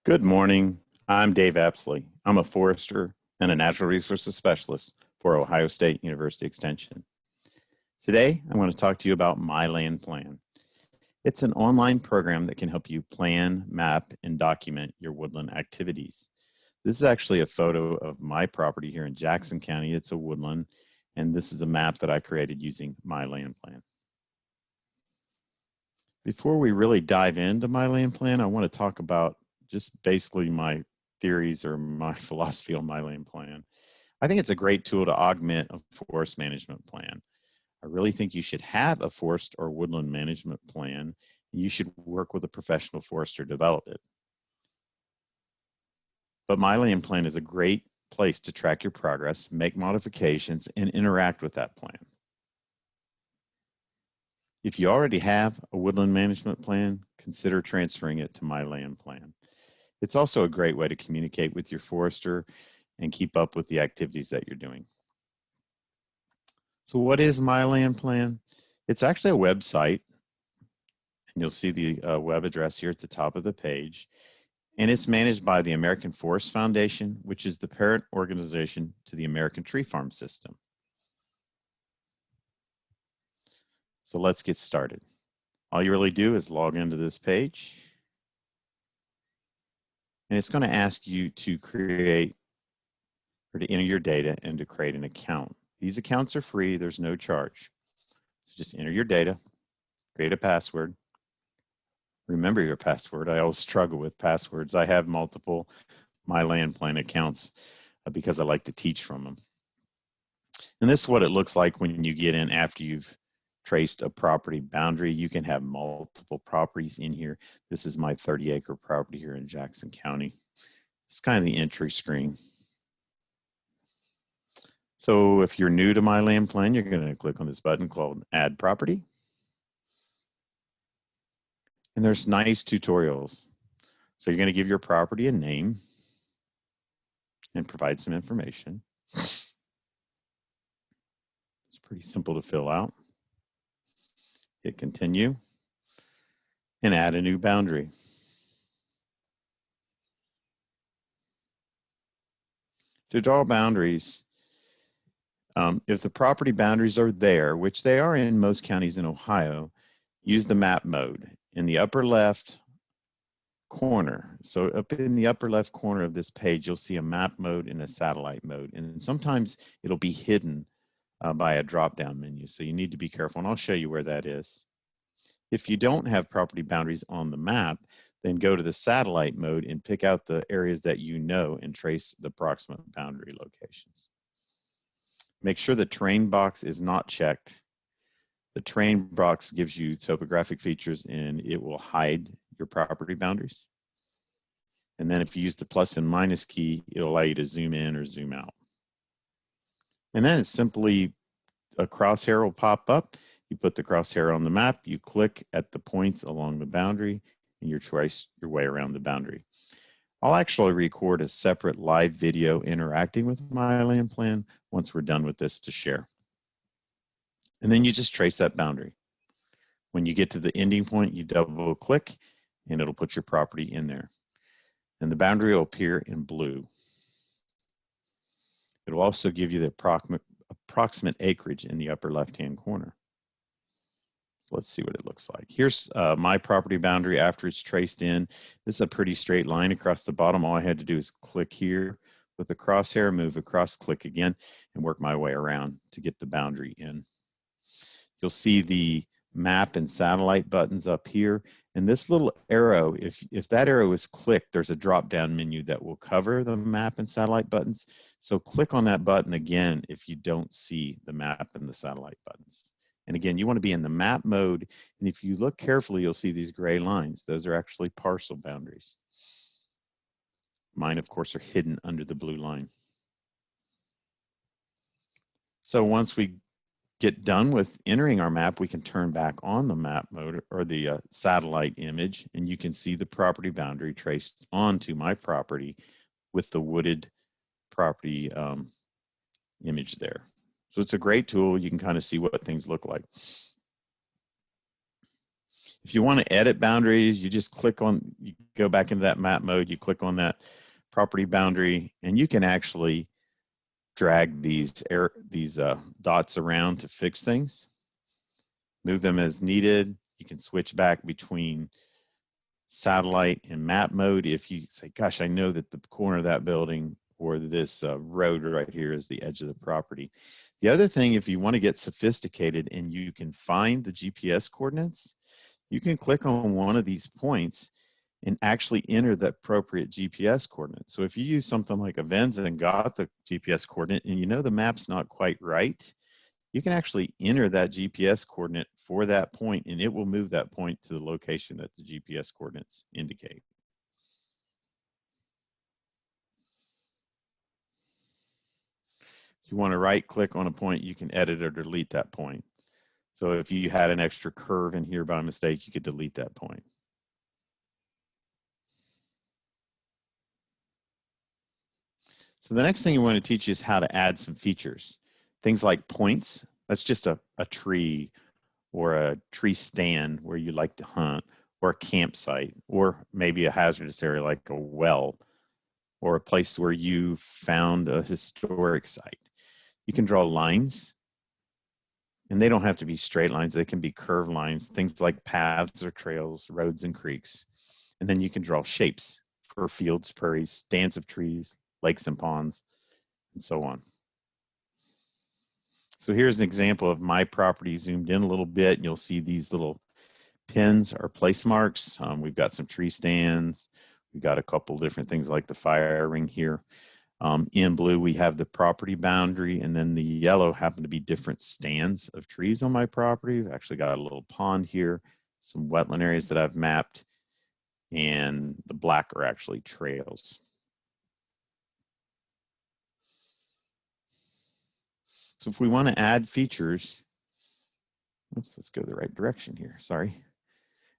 Good morning. I'm Dave Apsley. I'm a forester and a natural resources specialist for Ohio State University Extension. Today, I want to talk to you about My Land Plan. It's an online program that can help you plan, map, and document your woodland activities. This is actually a photo of my property here in Jackson County. It's a woodland, and this is a map that I created using My Land Plan. Before we really dive into My Land Plan, I want to talk about just basically my theories or my philosophy on My Land Plan. I think it's a great tool to augment a forest management plan. I really think you should have a forest or woodland management plan. You should work with a professional forester to develop it. But My Land Plan is a great place to track your progress, make modifications, and interact with that plan. If you already have a woodland management plan, consider transferring it to My Land Plan. It's also a great way to communicate with your forester and keep up with the activities that you're doing. So what is My Land Plan? It's actually a website, and you'll see the web address here at the top of the page. And it's managed by the American Forest Foundation, which is the parent organization to the American Tree Farm System. So let's get started. All you really do is log into this page. And it's going to ask you to create or to enter your data and to create an account. These accounts are free. There's no charge. So just enter your data, create a password. Remember your password. I always struggle with passwords. I have multiple My Land Plan accounts because I like to teach from them. And this is what it looks like when you get in after you've traced a property boundary. You can have multiple properties in here. This is my 30-acre property here in Jackson County. It's kind of the entry screen. So if you're new to My Land Plan, you're going to click on this button called Add Property. And there's nice tutorials. So you're going to give your property a name and provide some information. It's pretty simple to fill out. Hit continue and add a new boundary. To draw boundaries, if the property boundaries are there, which they are in most counties in Ohio, use the map mode in the upper left corner. So up in the upper left corner of this page, you'll see a map mode and a satellite mode. And sometimes it'll be hidden by a drop-down menu. So you need to be careful, and I'll show you where that is. If you don't have property boundaries on the map, then go to the satellite mode and pick out the areas that you know and trace the approximate boundary locations. Make sure the terrain box is not checked. The terrain box gives you topographic features and it will hide your property boundaries. And then if you use the plus and minus key, it'll allow you to zoom in or zoom out. And then it's simply a crosshair will pop up. You put the crosshair on the map, you click at the points along the boundary, and you trace your way around the boundary. I'll actually record a separate live video interacting with My Land Plan once we're done with this to share. And then you just trace that boundary. When you get to the ending point, you double click and it'll put your property in there. And the boundary will appear in blue. It'll also give you the approximate acreage in the upper left-hand corner. So let's see what it looks like. Here's my property boundary after it's traced in. This is a pretty straight line across the bottom. All I had to do is click here with the crosshair, move across, click again, and work my way around to get the boundary in. You'll see the map and satellite buttons up here. And this little arrow, if that arrow is clicked, there's a drop-down menu that will cover the map and satellite buttons. So click on that button again if you don't see the map and the satellite buttons. And again, you want to be in the map mode. And if you look carefully, you'll see these gray lines. Those are actually parcel boundaries. Mine, of course, are hidden under the blue line. So once we get done with entering our map, we can turn back on the map mode or the satellite image, and you can see the property boundary traced onto my property with the wooded property image there. So it's a great tool. You can kind of see what things look like. If you want to edit boundaries, you just click on, you go back into that map mode, you click on that property boundary, and you can actually drag these dots around to fix things, move them as needed. You can switch back between satellite and map mode if you say, gosh, I know that the corner of that building or this road right here is the edge of the property. The other thing, if you want to get sophisticated and you can find the GPS coordinates, you can click on one of these points and actually enter the appropriate GPS coordinate. So if you use something like Avenza and got the GPS coordinate and you know the map's not quite right, you can actually enter that GPS coordinate for that point and it will move that point to the location that the GPS coordinates indicate. If you want to right click on a point, you can edit or delete that point. So if you had an extra curve in here by mistake, you could delete that point. So the next thing you want to teach you is how to add some features. Things like points, that's just a tree or a tree stand where you like to hunt, or a campsite, or maybe a hazardous area like a well, or a place where you found a historic site. You can draw lines, and they don't have to be straight lines. They can be curved lines, things like paths or trails, roads and creeks. And then you can draw shapes for fields, prairies, stands of trees, lakes and ponds, and so on. So here's an example of my property zoomed in a little bit, and you'll see these little pins are place marks. We've got some tree stands. We've got a couple different things like the fire ring here. In blue, we have the property boundary, and then the yellow happen to be different stands of trees on my property. I've actually got a little pond here, some wetland areas that I've mapped, and the black are actually trails. So if we want to add features, oops, let's go the right direction here, sorry.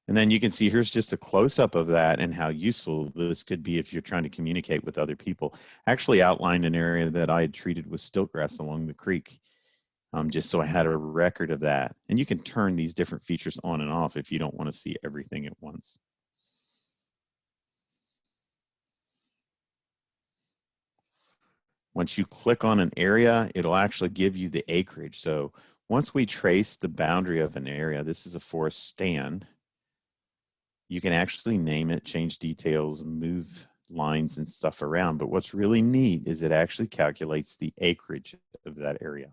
And then you can see here's just a close-up of that and how useful this could be if you're trying to communicate with other people. I actually outlined an area that I had treated with stiltgrass along the creek, just so I had a record of that. And you can turn these different features on and off if you don't want to see everything at once. Once you click on an area, it'll actually give you the acreage. So once we trace the boundary of an area, this is a forest stand, you can actually name it, change details, move lines and stuff around. But what's really neat is it actually calculates the acreage of that area.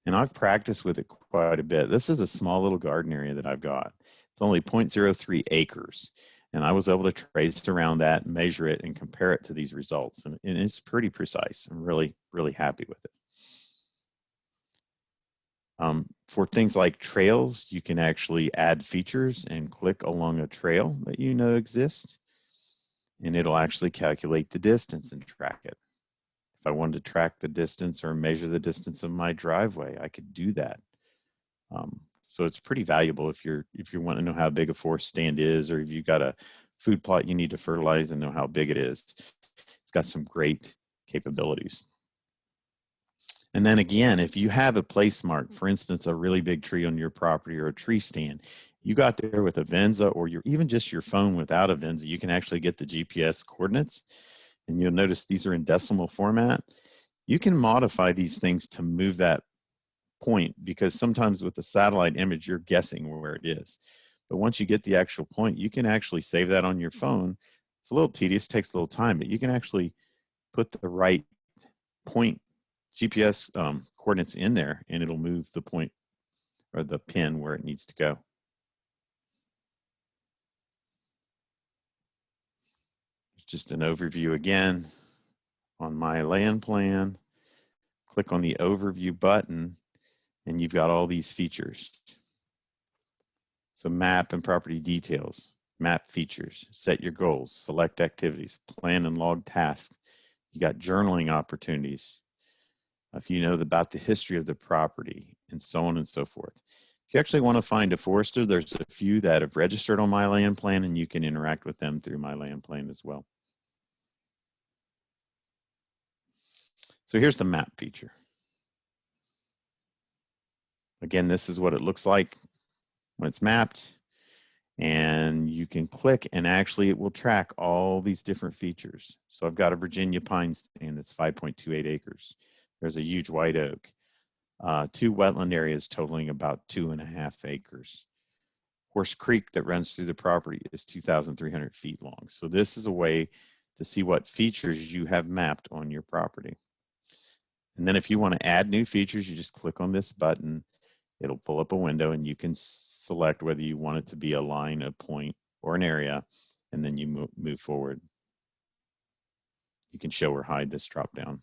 And I've practiced with it quite a bit. This is a small little garden area that I've got. It's only 0.03 acres. And I was able to trace around that, measure it, and compare it to these results. And it's pretty precise. I'm really, really happy with it. For things like trails, you can actually add features and click along a trail that you know exists, and it'll actually calculate the distance and track it. If I wanted to track the distance or measure the distance of my driveway, I could do that. So it's pretty valuable if you want to know how big a forest stand is, or if you've got a food plot you need to fertilize and know how big it is. It's got some great capabilities. And then again, if you have a place mark, for instance, a really big tree on your property or a tree stand, you got there with Avenza or even just your phone without Avenza, you can actually get the GPS coordinates. And you'll notice these are in decimal format. You can modify these things to move that point, because sometimes with the satellite image, you're guessing where it is. But once you get the actual point, you can actually save that on your phone. It's a little tedious, takes a little time, but you can actually put the right point GPS coordinates in there, and it'll move the point or the pin where it needs to go. Just an overview again on my land plan. Click on the overview button, and you've got all these features. So map and property details, map features, set your goals, select activities, plan and log tasks. You got journaling opportunities. If you know about the history of the property, and so on and so forth. If you actually want to find a forester, there's a few that have registered on my land plan, and you can interact with them through my land plan as well. So here's the map feature. Again, this is what it looks like. when it's mapped, and you can click and actually it will track all these different features. So I've got a Virginia pine stand that's 5.28 acres. There's a huge white oak, 2 wetland areas totaling about 2.5 acres. Horse Creek that runs through the property is 2,300 feet long. So this is a way to see what features you have mapped on your property. And then if you want to add new features, you just click on this button. It'll pull up a window and you can select whether you want it to be a line, a point, or an area, and then you move forward. You can show or hide this drop down.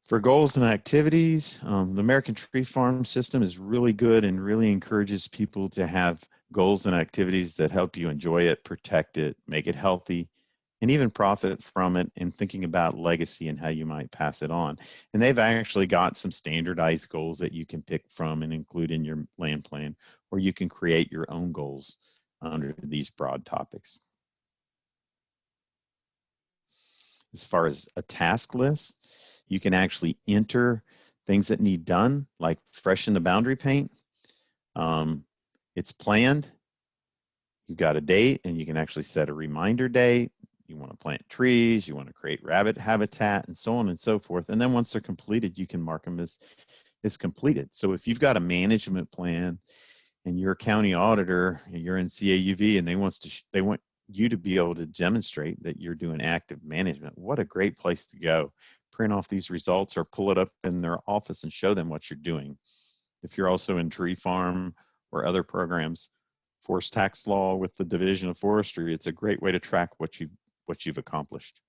For goals and activities, the American Tree Farm system is really good and really encourages people to have goals and activities that help you enjoy it, protect it, make it healthy, and even profit from it, and thinking about legacy and how you might pass it on. And they've actually got some standardized goals that you can pick from and include in your land plan, or you can create your own goals under these broad topics. As far as a task list, you can actually enter things that need done, like freshen the boundary paint. It's planned. You've got a date, and you can actually set a reminder date. You want to plant trees, you want to create rabbit habitat, and so on and so forth. And then once they're completed, you can mark them as completed. So if you've got a management plan and you're a county auditor and you're in CAUV and they want you to be able to demonstrate that you're doing active management, what a great place to go. Print off these results or pull it up in their office and show them what you're doing. If you're also in tree farm or other programs, forest tax law with the Division of Forestry, it's a great way to track what you've accomplished.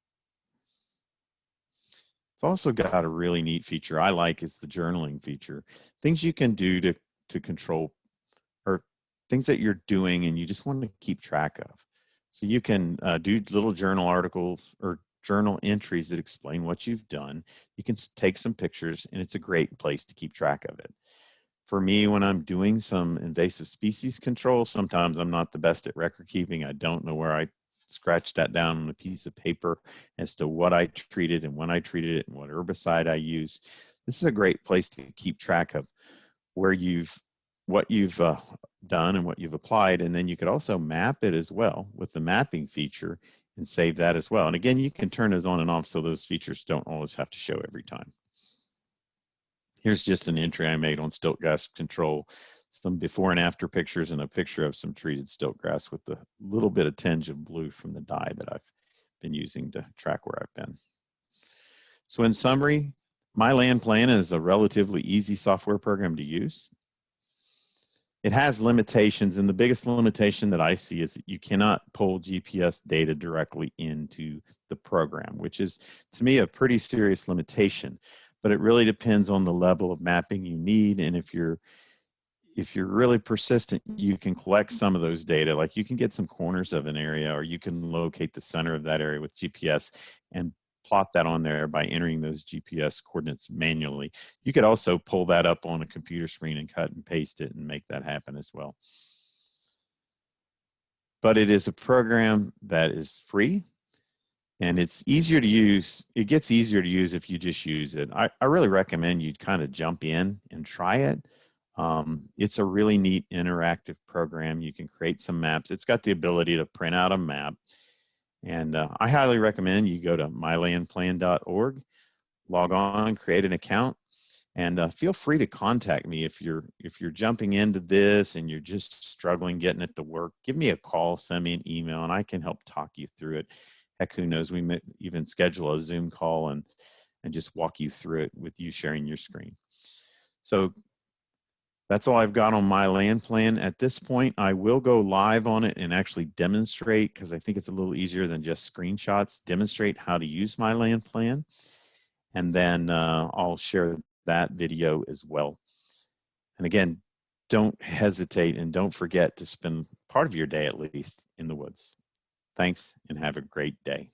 It's also got a really neat feature I like is the journaling feature. Things you can do to control, or things that you're doing and you just want to keep track of. So you can do little journal articles or journal entries that explain what you've done. You can take some pictures, and it's a great place to keep track of it. For me, when I'm doing some invasive species control, sometimes I'm not the best at record keeping. I don't know where I scratched that down on a piece of paper as to what I treated and when I treated it and what herbicide I use. This is a great place to keep track of what you've done and what you've applied. And then you could also map it as well with the mapping feature and save that as well. And again, you can turn those on and off so those features don't always have to show every time. Here's just an entry I made on stiltgrass control, some before and after pictures and a picture of some treated stiltgrass with a little bit of tinge of blue from the dye that I've been using to track where I've been. So in summary, My Land Plan is a relatively easy software program to use. It has limitations, and the biggest limitation that I see is that you cannot pull GPS data directly into the program, which is, to me, a pretty serious limitation. But it really depends on the level of mapping you need, and if you're really persistent, you can collect some of those data. Like you can get some corners of an area, or you can locate the center of that area with GPS and plot that on there by entering those GPS coordinates manually. You could also pull that up on a computer screen and cut and paste it and make that happen as well. But it is a program that is free, and it's easier to use. It gets easier to use if you just use it. I really recommend you kind of jump in and try it. It's a really neat interactive program. You can create some maps. It's got the ability to print out a map. And I highly recommend you go to mylandplan.org, log on, create an account, and feel free to contact me if you're jumping into this and you're just struggling getting it to work. Give me a call, send me an email, and I can help talk you through it. Heck, who knows? We may even schedule a Zoom call and just walk you through it with you sharing your screen. So that's all I've got on My Land Plan. At this point, I will go live on it and actually demonstrate, because I think it's a little easier than just screenshots, demonstrate how to use My Land Plan. And then I'll share that video as well. And again, don't hesitate and don't forget to spend part of your day at least in the woods. Thanks, and have a great day.